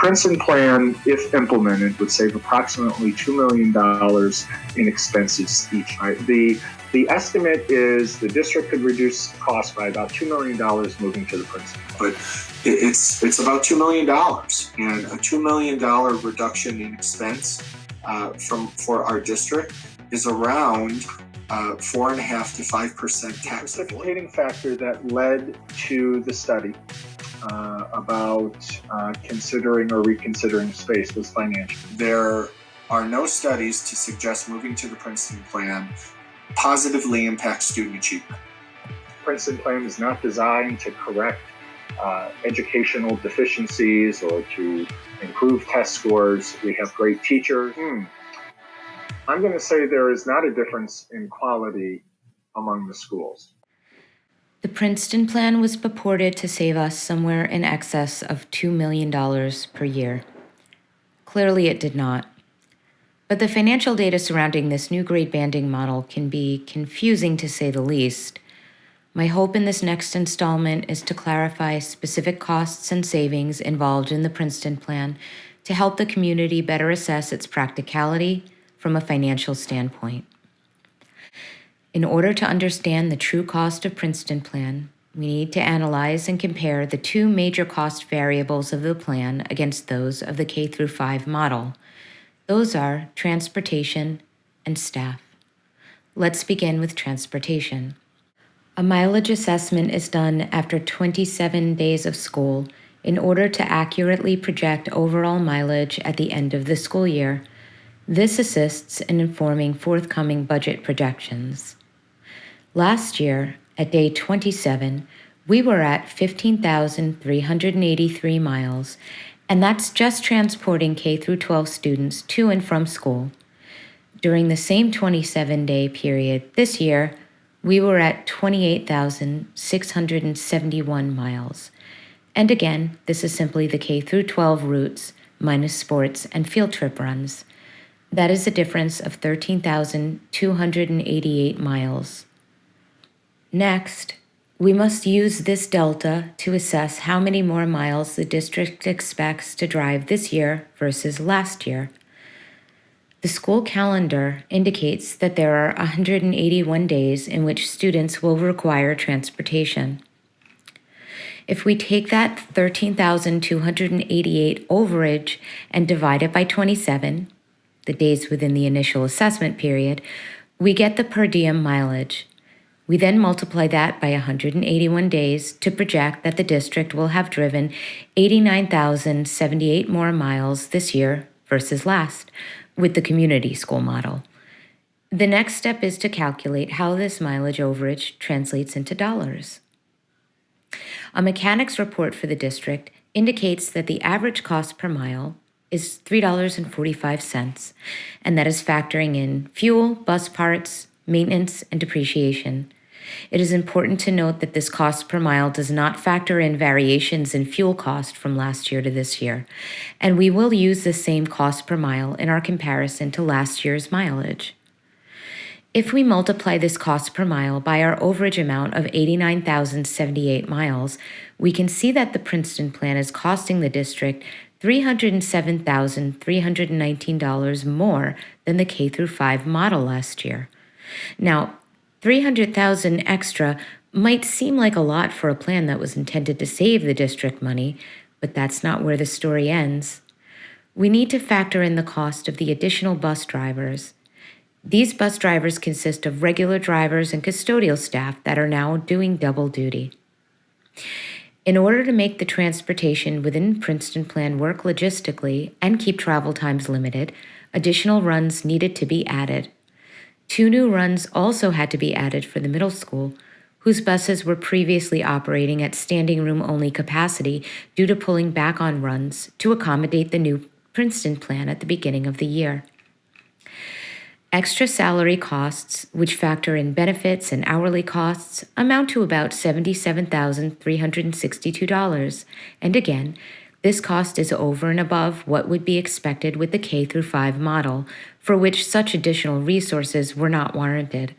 Princeton Plan, if implemented, would save approximately $2 million in expenses each. Right? The estimate is the district could reduce costs by about $2 million moving to the Princeton Plan. But it's about $2 million, and a $2 million reduction in expense for our district is around 4.5% to 5% tax. The precipitating factor that led to the study about considering or reconsidering space was financial. There are no studies to suggest moving to the Princeton Plan positively impacts student achievement. Princeton Plan is not designed to correct educational deficiencies or to improve test scores. We have great teachers. I'm going to say there is not a difference in quality among the schools. The Princeton Plan was purported to save us somewhere in excess of $2 million per year. Clearly it did not. But the financial data surrounding this new grade banding model can be confusing to say the least. My hope in this next installment is to clarify specific costs and savings involved in the Princeton Plan to help the community better assess its practicality from a financial standpoint. In order to understand the true cost of Princeton Plan, we need to analyze and compare the two major cost variables of the plan against those of the K-5 model. Those are transportation and staff. Let's begin with transportation. A mileage assessment is done after 27 days of school in order to accurately project overall mileage at the end of the school year. This assists in informing forthcoming budget projections. Last year, at day 27, we were at 15,383 miles, and that's just transporting K-12 students to and from school. During the same 27-day period this year, we were at 28,671 miles. And again, this is simply the K-12 routes minus sports and field trip runs. That is a difference of 13,288 miles. Next, we must use this delta to assess how many more miles the district expects to drive this year versus last year. The school calendar indicates that there are 181 days in which students will require transportation. If we take that 13,288 overage and divide it by 27, the days within the initial assessment period, we get the per diem mileage. We then multiply that by 181 days to project that the district will have driven 89,078 more miles this year versus last with the community school model. The next step is to calculate how this mileage overage translates into dollars. A mechanics report for the district indicates that the average cost per mile is $3.45, and that is factoring in fuel, bus parts, maintenance, and depreciation. It is important to note that this cost per mile does not factor in variations in fuel cost from last year to this year, and we will use the same cost per mile in our comparison to last year's mileage. If we multiply this cost per mile by our overage amount of 89,078 miles, we can see that the Princeton Plan is costing the district $307,319 more than the K-5 model last year. Now, $300,000 extra might seem like a lot for a plan that was intended to save the district money, but that's not where the story ends. We need to factor in the cost of the additional bus drivers. These bus drivers consist of regular drivers and custodial staff that are now doing double duty. In order to make the transportation within Princeton Plan work logistically and keep travel times limited, additional runs needed to be added. 2 new runs also had to be added for the middle school, whose buses were previously operating at standing room only capacity due to pulling back on runs to accommodate the new Princeton Plan at the beginning of the year. Extra salary costs, which factor in benefits and hourly costs, amount to about $77,362. And again, this cost is over and above what would be expected with the K-5 model, for which such additional resources were not warranted.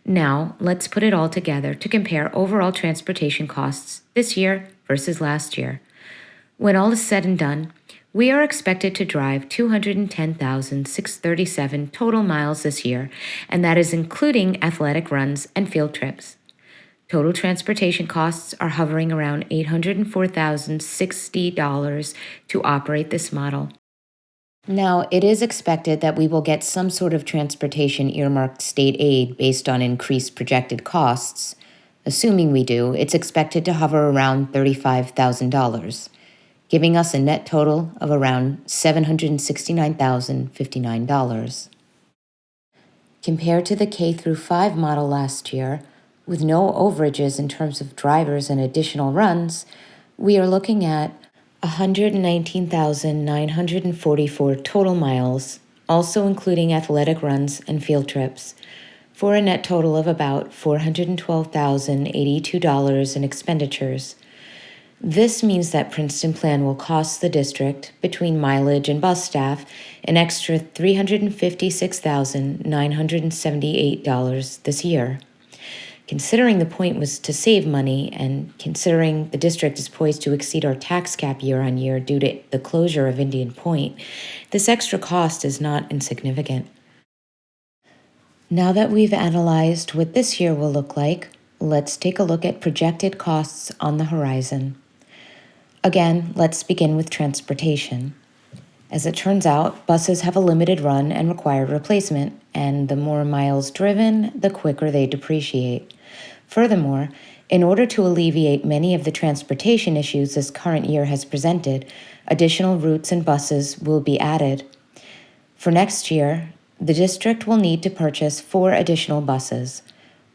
Now, let's put it all together to compare overall transportation costs this year versus last year. When all is said and done, We are expected to drive 210,637 total miles this year, and that is including athletic runs and field trips. Total transportation costs are hovering around $804,060 to operate this model. Now, it is expected that we will get some sort of transportation earmarked state aid based on increased projected costs. Assuming we do, it's expected to hover around $35,000, giving us a net total of around $769,059. Compared to the K-5 model last year, with no overages in terms of drivers and additional runs, we are looking at 119,944 total miles, also including athletic runs and field trips, for a net total of about $412,082 in expenditures. This means that Princeton Plan will cost the district, between mileage and bus staff, an extra $356,978 this year. Considering the point was to save money, and considering the district is poised to exceed our tax cap year on year due to the closure of Indian Point, this extra cost is not insignificant. Now that we've analyzed what this year will look like, let's take a look at projected costs on the horizon. Again, let's begin with transportation. As it turns out, buses have a limited run and require replacement, and the more miles driven, the quicker they depreciate. Furthermore, in order to alleviate many of the transportation issues this current year has presented, additional routes and buses will be added. For next year, the district will need to purchase 4 additional buses.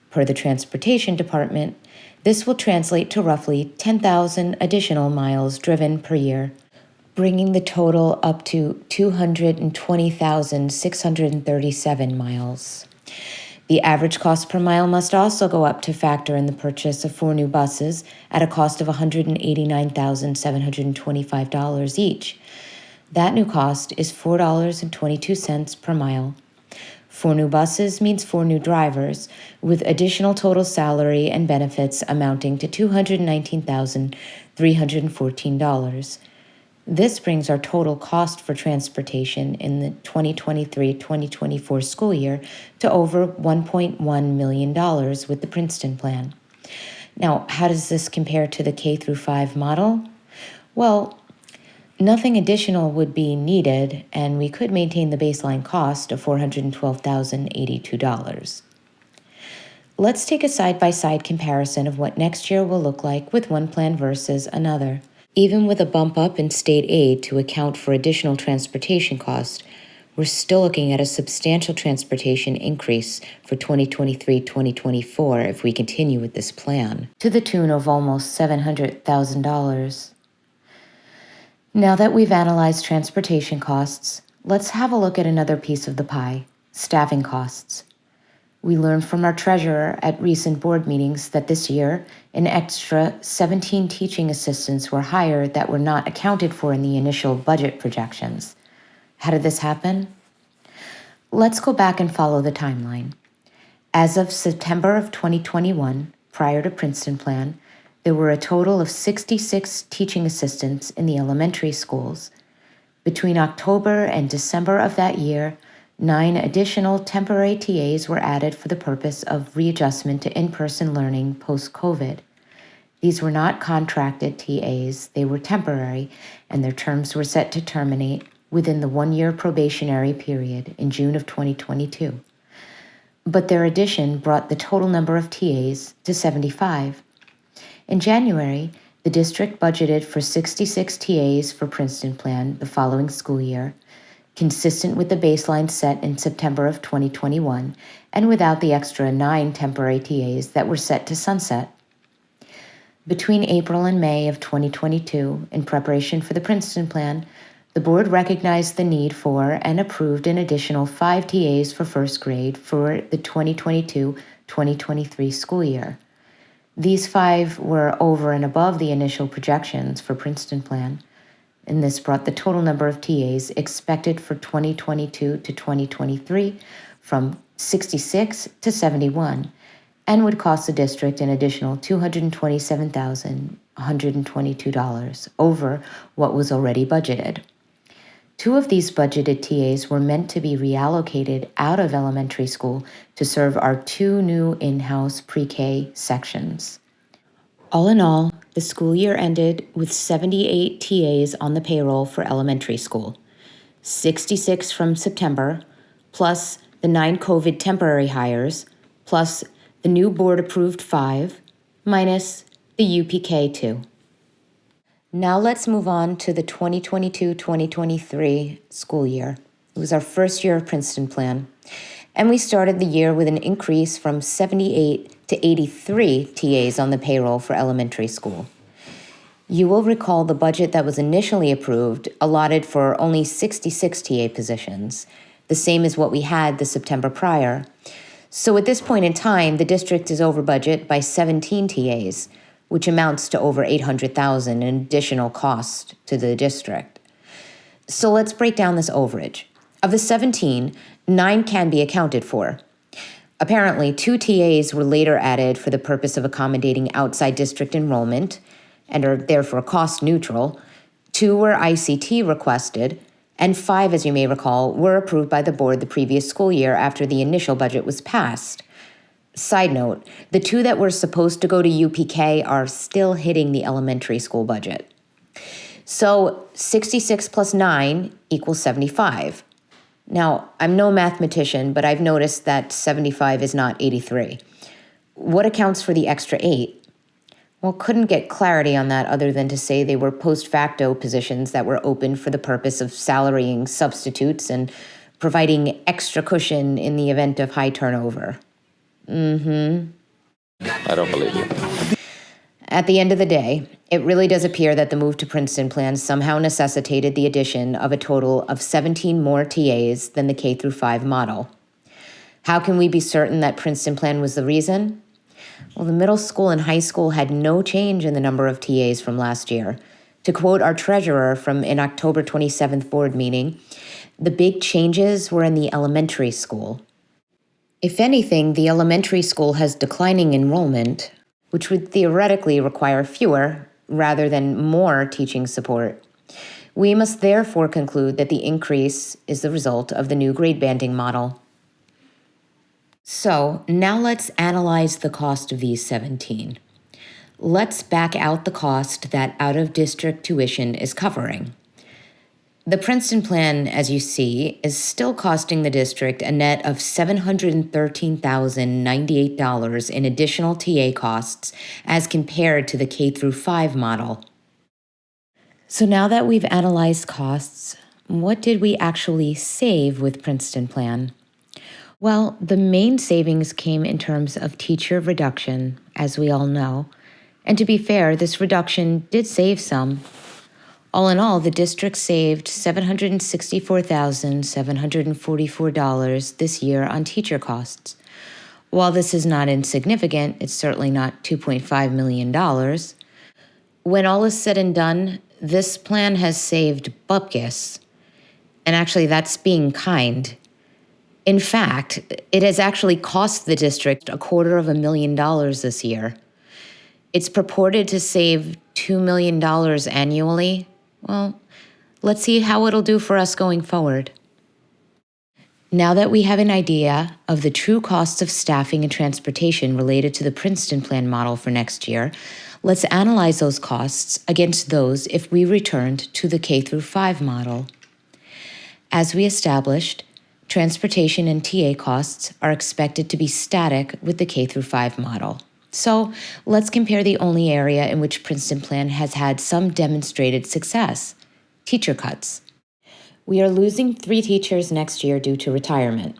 Per the Transportation Department, this will translate to roughly 10,000 additional miles driven per year, bringing the total up to 220,637 miles. The average cost per mile must also go up to factor in the purchase of 4 new buses at a cost of $189,725 each. That new cost is $4.22 per mile. 4 new buses means 4 new drivers, with additional total salary and benefits amounting to $219,314. This brings our total cost for transportation in the 2023-2024 school year to over $1.1 million with the Princeton Plan. Now, how does this compare to the K-5 model? Well, nothing additional would be needed, and we could maintain the baseline cost of $412,082. Let's take a side-by-side comparison of what next year will look like with one plan versus another. Even with a bump up in state aid to account for additional transportation costs, we're still looking at a substantial transportation increase for 2023-2024 if we continue with this plan, to the tune of almost $700,000. Now that we've analyzed transportation costs, let's have a look at another piece of the pie, staffing costs. We learned from our treasurer at recent board meetings that this year, an extra 17 teaching assistants were hired that were not accounted for in the initial budget projections. How did this happen? Let's go back and follow the timeline. As of September of 2021, prior to Princeton Plan, there were a total of 66 teaching assistants in the elementary schools. Between October and December of that year, 9 additional temporary TAs were added for the purpose of readjustment to in-person learning post-COVID. These were not contracted TAs, they were temporary, and their terms were set to terminate within the 1-year probationary period in June of 2022. But their addition brought the total number of TAs to 75. In January, the district budgeted for 66 TAs for Princeton Plan the following school year, consistent with the baseline set in September of 2021, and without the extra 9 temporary TAs that were set to sunset. Between April and May of 2022, in preparation for the Princeton Plan, the board recognized the need for and approved an additional 5 TAs for first grade for the 2022-2023 school year. These 5 were over and above the initial projections for Princeton Plan, and this brought the total number of TAs expected for 2022 to 2023 from 66 to 71, and would cost the district an additional $227,122 over what was already budgeted. 2 of these budgeted TAs were meant to be reallocated out of elementary school to serve our 2 new in-house pre-K sections. All in all, the school year ended with 78 TAs on the payroll for elementary school, 66 from September, plus the 9 COVID temporary hires, plus the new board-approved 5, minus the UPK 2. Now let's move on to the 2022-2023 school year. It was our first year of Princeton Plan, and we started the year with an increase from 78 to 83 TAs on the payroll for elementary school. You will recall the budget that was initially approved allotted for only 66 TA positions, the same as what we had the September prior. So at this point in time, the district is over budget by 17 TAs, which amounts to over $800,000 in additional cost to the district. So let's break down this overage. Of the 17, 9 can be accounted for. Apparently, 2 TAs were later added for the purpose of accommodating outside district enrollment and are therefore cost neutral. 2 were ICT requested, and 5, as you may recall, were approved by the board the previous school year after the initial budget was passed. Side note, the 2 that were supposed to go to UPK are still hitting the elementary school budget. So 66 plus 9 equals 75. Now, I'm no mathematician, but I've noticed that 75 is not 83. What accounts for the extra 8? Well, couldn't get clarity on that other than to say they were post facto positions that were open for the purpose of salarying substitutes and providing extra cushion in the event of high turnover. I don't believe you. At the end of the day, it really does appear that the move to Princeton Plan somehow necessitated the addition of a total of 17 more TAs than the K-5 model. How can we be certain that Princeton Plan was the reason? Well, the middle school and high school had no change in the number of TAs from last year. To quote our treasurer from an October 27th board meeting, the big changes were in the elementary school. If anything, the elementary school has declining enrollment, which would theoretically require fewer rather than more teaching support. We must therefore conclude that the increase is the result of the new grade banding model. So now let's analyze the cost of these 17. Let's back out the cost that out-of-district tuition is covering. The Princeton Plan, as you see, is still costing the district a net of $713,098 in additional TA costs as compared to the K-5 model. So now that we've analyzed costs, what did we actually save with Princeton Plan? Well, the main savings came in terms of teacher reduction, as we all know. And to be fair, this reduction did save some. All in all, the district saved $764,744 this year on teacher costs. While this is not insignificant, it's certainly not $2.5 million. When all is said and done, this plan has saved bupkis. And actually, that's being kind. In fact, it has actually cost the district $250,000 this year. It's purported to save $2 million annually. Well, let's see how it'll do for us going forward. Now that we have an idea of the true costs of staffing and transportation related to the Princeton Plan model for next year, let's analyze those costs against those if we returned to the K-5 model. As we established, transportation and TA costs are expected to be static with the K-5 model. So let's compare the only area in which Princeton Plan has had some demonstrated success: teacher cuts. We are losing 3 teachers next year due to retirement.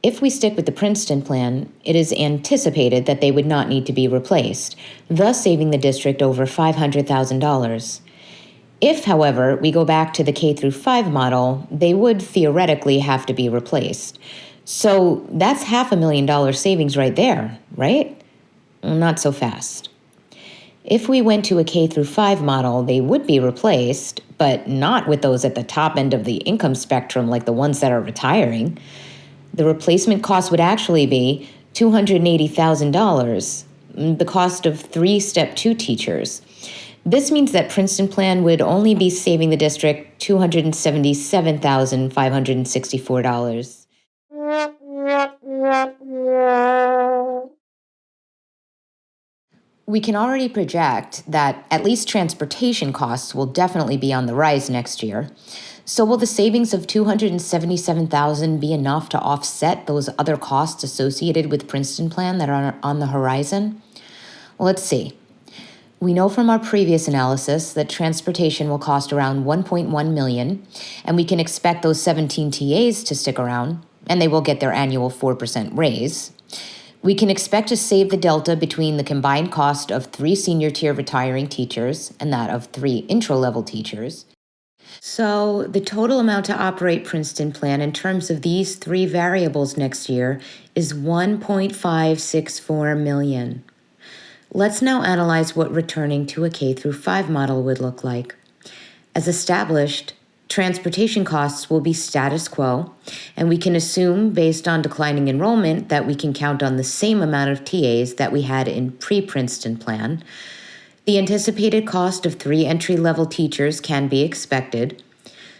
If we stick with the Princeton Plan, it is anticipated that they would not need to be replaced, thus saving the district over $500,000. If, however, we go back to the K-5 model, they would theoretically have to be replaced. So that's $500,000 savings right there, right? Not so fast. If we went to a K-5 model, they would be replaced, but not with those at the top end of the income spectrum like the ones that are retiring. The replacement cost would actually be $280,000, the cost of 3 Step 2 teachers. This means that Princeton Plan would only be saving the district $277,564. We can already project that at least transportation costs will definitely be on the rise next year. So will the savings of $277,000 be enough to offset those other costs associated with Princeton Plan that are on the horizon? Well, let's see. We know from our previous analysis that transportation will cost around $1.1 million, and we can expect those 17 TAs to stick around, and they will get their annual 4% raise. We can expect to save the delta between the combined cost of 3 senior tier retiring teachers and that of 3 intro-level teachers. So the total amount to operate Princeton Plan in terms of these 3 variables next year is $1.564 million. Let's now analyze what returning to a K-5 model would look like. As established, transportation costs will be status quo, and we can assume, based on declining enrollment, that we can count on the same amount of TAs that we had in pre-Princeton Plan. The anticipated cost of 3 entry-level teachers can be expected,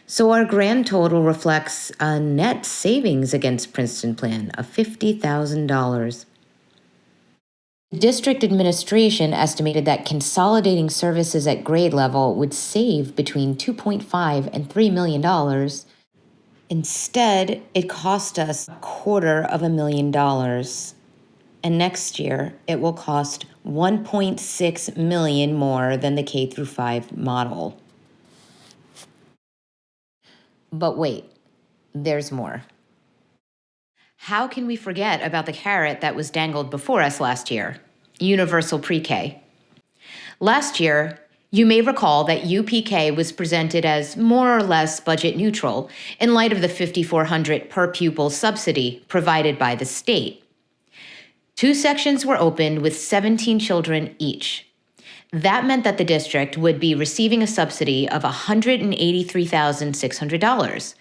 so our grand total reflects a net savings against Princeton Plan of $50,000. The district administration estimated that consolidating services at grade level would save between $2.5 and $3 million. Instead, it cost us $250,000. And next year, it will cost $1.6 million more than the K-5 model. But wait, there's more. How can we forget about the carrot that was dangled before us last year? Universal pre-K. Last year, you may recall that UPK was presented as more or less budget neutral in light of the $5,400 per pupil subsidy provided by the state. 2 sections were opened with 17 children each. That meant that the district would be receiving a subsidy of $183,600.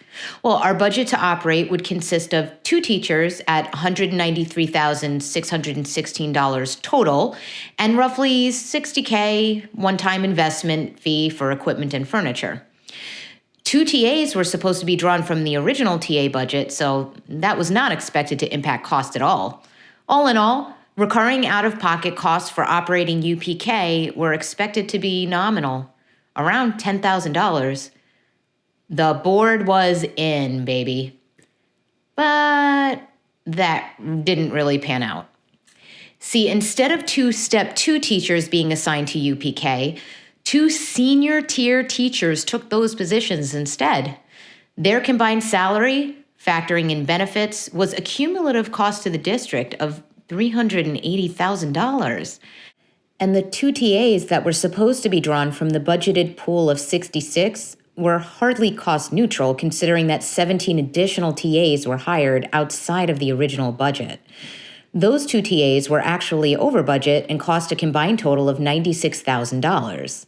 Well, our budget to operate would consist of 2 teachers at $193,616 total and roughly $60K one-time investment fee for equipment and furniture. 2 TAs were supposed to be drawn from the original TA budget, so that was not expected to impact cost at all. All in all, recurring out-of-pocket costs for operating UPK were expected to be nominal, around $10,000. The board was in, baby. But that didn't really pan out. See, instead of 2 Step 2 teachers being assigned to UPK, 2 senior tier teachers took those positions instead. Their combined salary, factoring in benefits, was a cumulative cost to the district of $380,000. And the 2 TAs that were supposed to be drawn from the budgeted pool of 66 were hardly cost neutral, considering that 17 additional TAs were hired outside of the original budget. Those 2 TAs were actually over budget and cost a combined total of $96,000.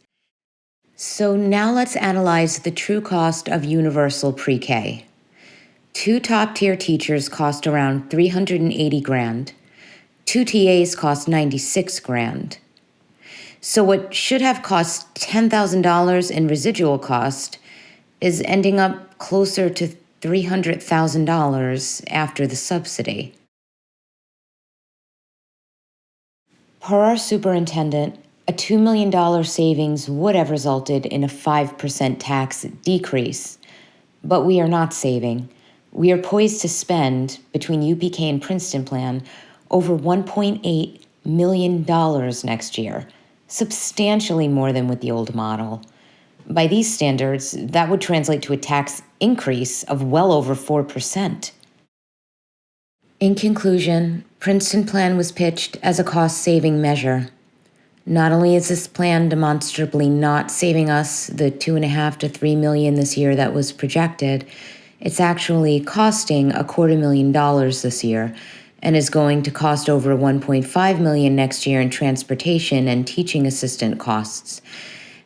So now let's analyze the true cost of universal pre-K. 2 top-tier teachers cost around $380,000. 2 TAs cost $96,000. So what should have cost $10,000 in residual cost is ending up closer to $300,000 after the subsidy. Per our superintendent, a $2 million savings would have resulted in a 5% tax decrease. But we are not saving. We are poised to spend, between UPK and Princeton Plan, over $1.8 million next year, substantially more than with the old model. By these standards, that would translate to a tax increase of well over 4%. In conclusion, Princeton Plan was pitched as a cost-saving measure. Not only is this plan demonstrably not saving us the $2.5 to $3 million this year that was projected, it's actually costing $250,000 this year, and is going to cost over $1.5 million next year in transportation and teaching assistant costs.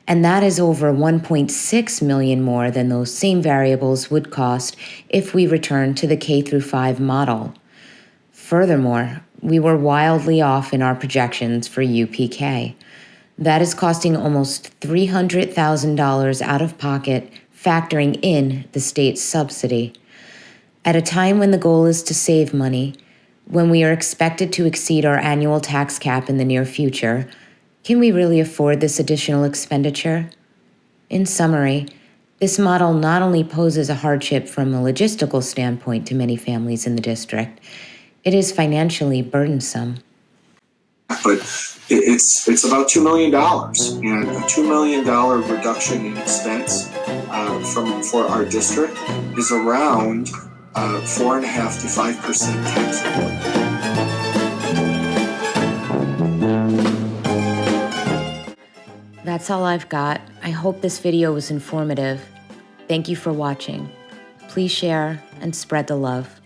And that is over $1.6 million more than those same variables would cost if we return to the K-5 model. Furthermore, we were wildly off in our projections for UPK. That is costing almost $300,000 out of pocket, factoring in the state's subsidy. At a time when the goal is to save money, when we are expected to exceed our annual tax cap in the near future, can we really afford this additional expenditure? In summary, this model not only poses a hardship from a logistical standpoint to many families in the district, it is financially burdensome. But it's about $2 million, and a $2 million reduction in expense for our district is around 4.5% to 5% tax rate. That's all I've got. I hope this video was informative. Thank you for watching. Please share and spread the love.